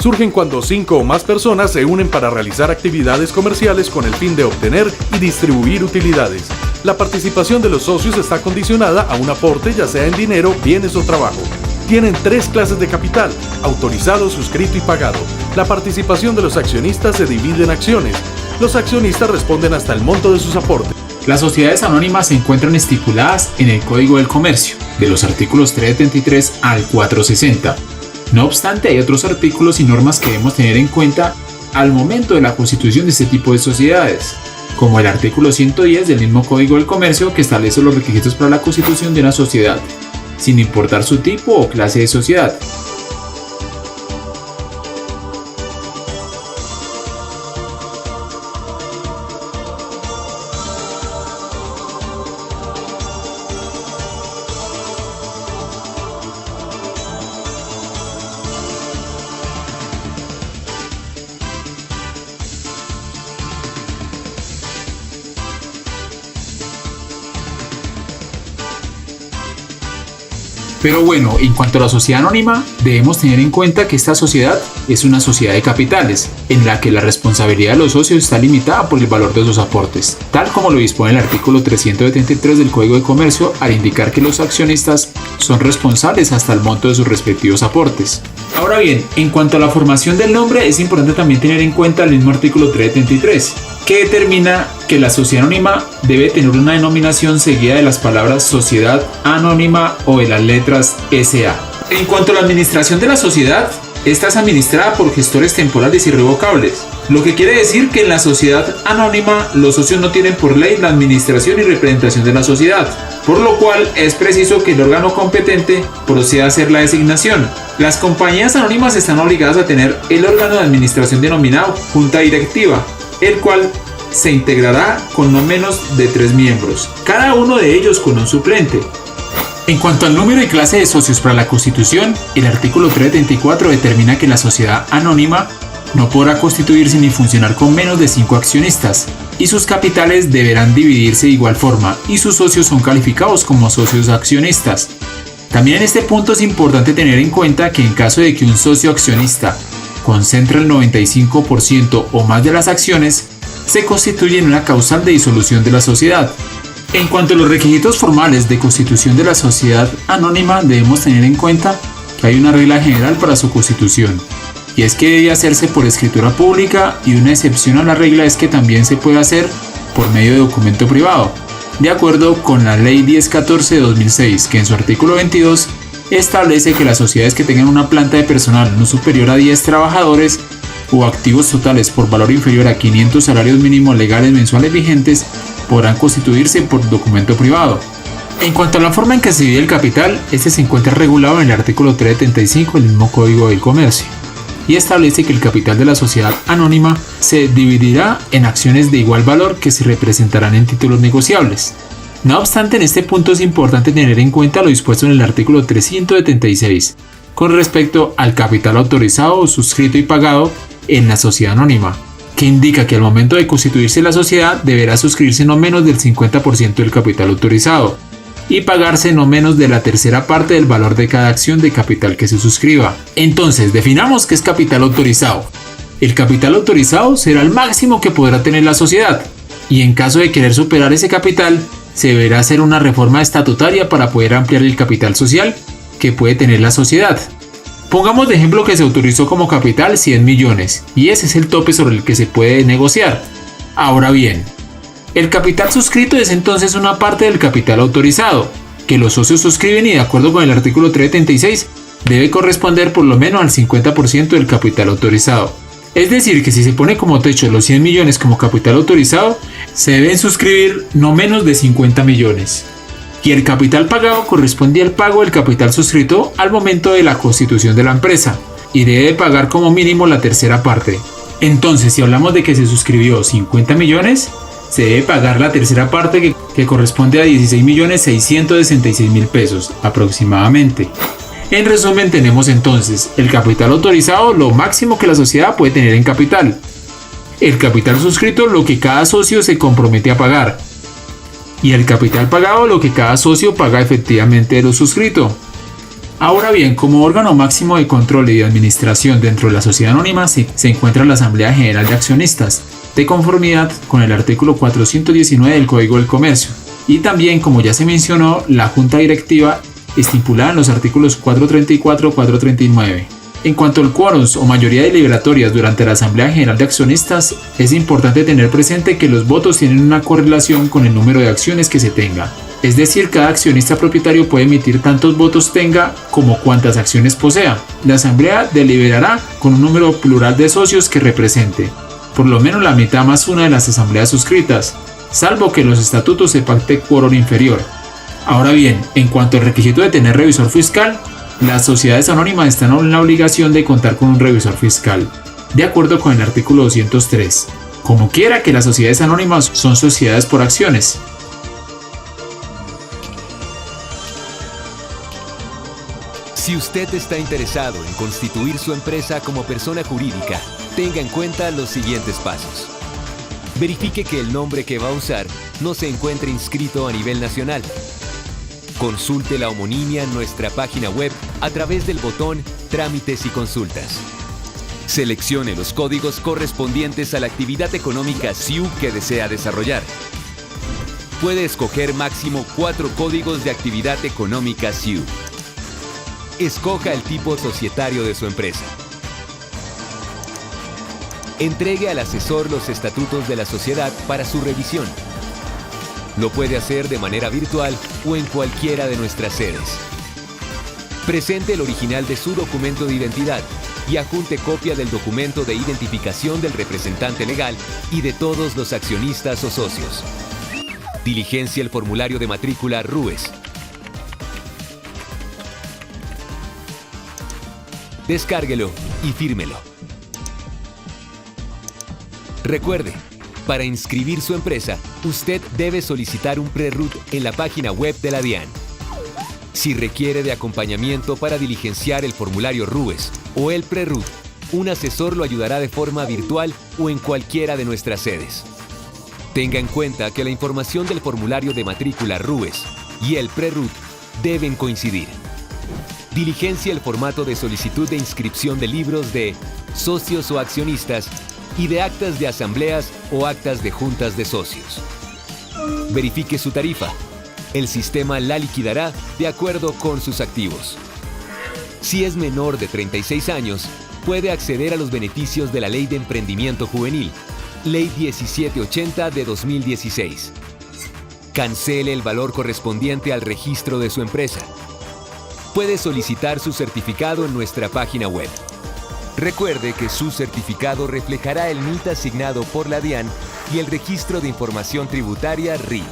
Surgen cuando 5 o más personas se unen para realizar actividades comerciales con el fin de obtener y distribuir utilidades. La participación de los socios está condicionada a un aporte, ya sea en dinero, bienes o trabajo. Tienen 3 clases de capital: autorizado, suscrito y pagado. La participación de los accionistas se divide en acciones. Los accionistas responden hasta el monto de sus aportes. Las sociedades anónimas se encuentran estipuladas en el Código del Comercio, de los artículos 373 al 460. No obstante, hay otros artículos y normas que debemos tener en cuenta al momento de la constitución de este tipo de sociedades, como el artículo 110 del mismo Código del Comercio, que establece los requisitos para la constitución de una sociedad, sin importar su tipo o clase de sociedad. Pero bueno, en cuanto a la sociedad anónima, debemos tener en cuenta que esta sociedad es una sociedad de capitales, en la que la responsabilidad de los socios está limitada por el valor de sus aportes, tal como lo dispone el artículo 373 del Código de Comercio, al indicar que los accionistas son responsables hasta el monto de sus respectivos aportes. Ahora bien, en cuanto a la formación del nombre, es importante también tener en cuenta el mismo artículo 373, que determina que la sociedad anónima debe tener una denominación seguida de las palabras sociedad anónima o de las letras SA. En cuanto a la administración de la sociedad, esta es administrada por gestores temporales irrevocables, lo que quiere decir que en la sociedad anónima los socios no tienen por ley la administración y representación de la sociedad, por lo cual es preciso que el órgano competente proceda a hacer la designación. Las compañías anónimas están obligadas a tener el órgano de administración denominado junta directiva, el cual se integrará con no menos de 3 miembros, cada uno de ellos con un suplente. En cuanto al número y clase de socios para la Constitución, el artículo 334 determina que la sociedad anónima no podrá constituirse ni funcionar con menos de 5 accionistas, y sus capitales deberán dividirse de igual forma, y sus socios son calificados como socios accionistas. También en este punto es importante tener en cuenta que en caso de que un socio accionista concentre el 95% o más de las acciones, se constituye en una causal de disolución de la sociedad. En cuanto a los requisitos formales de constitución de la sociedad anónima, debemos tener en cuenta que hay una regla general para su constitución, y es que debe hacerse por escritura pública, y una excepción a la regla es que también se puede hacer por medio de documento privado, de acuerdo con la Ley 1014 de 2006, que en su artículo 22 establece que las sociedades que tengan una planta de personal no superior a 10 trabajadores o activos totales por valor inferior a 500 salarios mínimos legales mensuales vigentes podrán constituirse por documento privado. En cuanto a la forma en que se divide el capital, este se encuentra regulado en el artículo 375 del mismo Código del Comercio, y establece que el capital de la sociedad anónima se dividirá en acciones de igual valor que se representarán en títulos negociables. No obstante, en este punto es importante tener en cuenta lo dispuesto en el artículo 376 con respecto al capital autorizado, suscrito y pagado en la sociedad anónima, que indica que al momento de constituirse la sociedad deberá suscribirse no menos del 50% del capital autorizado y pagarse no menos de la tercera parte del valor de cada acción de capital que se suscriba. Entonces, definamos qué es capital autorizado. El capital autorizado será el máximo que podrá tener la sociedad, y en caso de querer superar ese capital, se deberá hacer una reforma estatutaria para poder ampliar el capital social que puede tener la sociedad. Pongamos de ejemplo que se autorizó como capital 100 millones, y ese es el tope sobre el que se puede negociar. Ahora bien, el capital suscrito es entonces una parte del capital autorizado, que los socios suscriben, y de acuerdo con el artículo 376, debe corresponder por lo menos al 50% del capital autorizado. Es decir, que si se pone como techo los 100 millones como capital autorizado, se deben suscribir no menos de 50 millones. Y el capital pagado corresponde al pago del capital suscrito al momento de la constitución de la empresa, y debe pagar como mínimo la tercera parte. Entonces, si hablamos de que se suscribió 50 millones, se debe pagar la tercera parte que corresponde a 16.666.000 pesos aproximadamente. En resumen, tenemos entonces el capital autorizado, lo máximo que la sociedad puede tener en capital; el capital suscrito, lo que cada socio se compromete a pagar; y el capital pagado, lo que cada socio paga efectivamente de lo suscrito. Ahora bien, como órgano máximo de control y de administración dentro de la sociedad anónima se encuentra la Asamblea General de Accionistas, de conformidad con el artículo 419 del Código del Comercio, y también, como ya se mencionó, la Junta Directiva estipulada en los artículos 434 y 439. En cuanto al quórum o mayoría deliberatorias durante la Asamblea General de Accionistas, es importante tener presente que los votos tienen una correlación con el número de acciones que se tenga. Es decir, cada accionista propietario puede emitir tantos votos tenga como cuantas acciones posea. La Asamblea deliberará con un número plural de socios que represente por lo menos la mitad más una de las asambleas suscritas, salvo que en los estatutos se pacte quórum inferior. Ahora bien, en cuanto al requisito de tener revisor fiscal, las sociedades anónimas están en la obligación de contar con un revisor fiscal, de acuerdo con el artículo 203. Como quiera que las sociedades anónimas son sociedades por acciones. Si usted está interesado en constituir su empresa como persona jurídica, tenga en cuenta los siguientes pasos. Verifique que el nombre que va a usar no se encuentre inscrito a nivel nacional. Consulte la homonimia en nuestra página web a través del botón Trámites y Consultas. Seleccione los códigos correspondientes a la actividad económica SIU que desea desarrollar. Puede escoger máximo 4 códigos de actividad económica SIU. Escoja el tipo societario de su empresa. Entregue al asesor los estatutos de la sociedad para su revisión. Lo puede hacer de manera virtual o en cualquiera de nuestras sedes. Presente el original de su documento de identidad y adjunte copia del documento de identificación del representante legal y de todos los accionistas o socios. Diligencia el formulario de matrícula RUES. Descárguelo y fírmelo. Recuerde, para inscribir su empresa, usted debe solicitar un pre-root en la página web de la DIAN. Si requiere de acompañamiento para diligenciar el formulario RUES o el pre-root, un asesor lo ayudará de forma virtual o en cualquiera de nuestras sedes. Tenga en cuenta que la información del formulario de matrícula RUES y el pre-root deben coincidir. Diligencia el formato de solicitud de inscripción de libros de socios o accionistas y de actas de asambleas o actas de juntas de socios. Verifique su tarifa. El sistema la liquidará de acuerdo con sus activos. Si es menor de 36 años, puede acceder a los beneficios de la Ley de Emprendimiento Juvenil, Ley 1780 de 2016. Cancele el valor correspondiente al registro de su empresa. Puede solicitar su certificado en nuestra página web. Recuerde que su certificado reflejará el NIT asignado por la DIAN y el Registro de Información Tributaria RIT.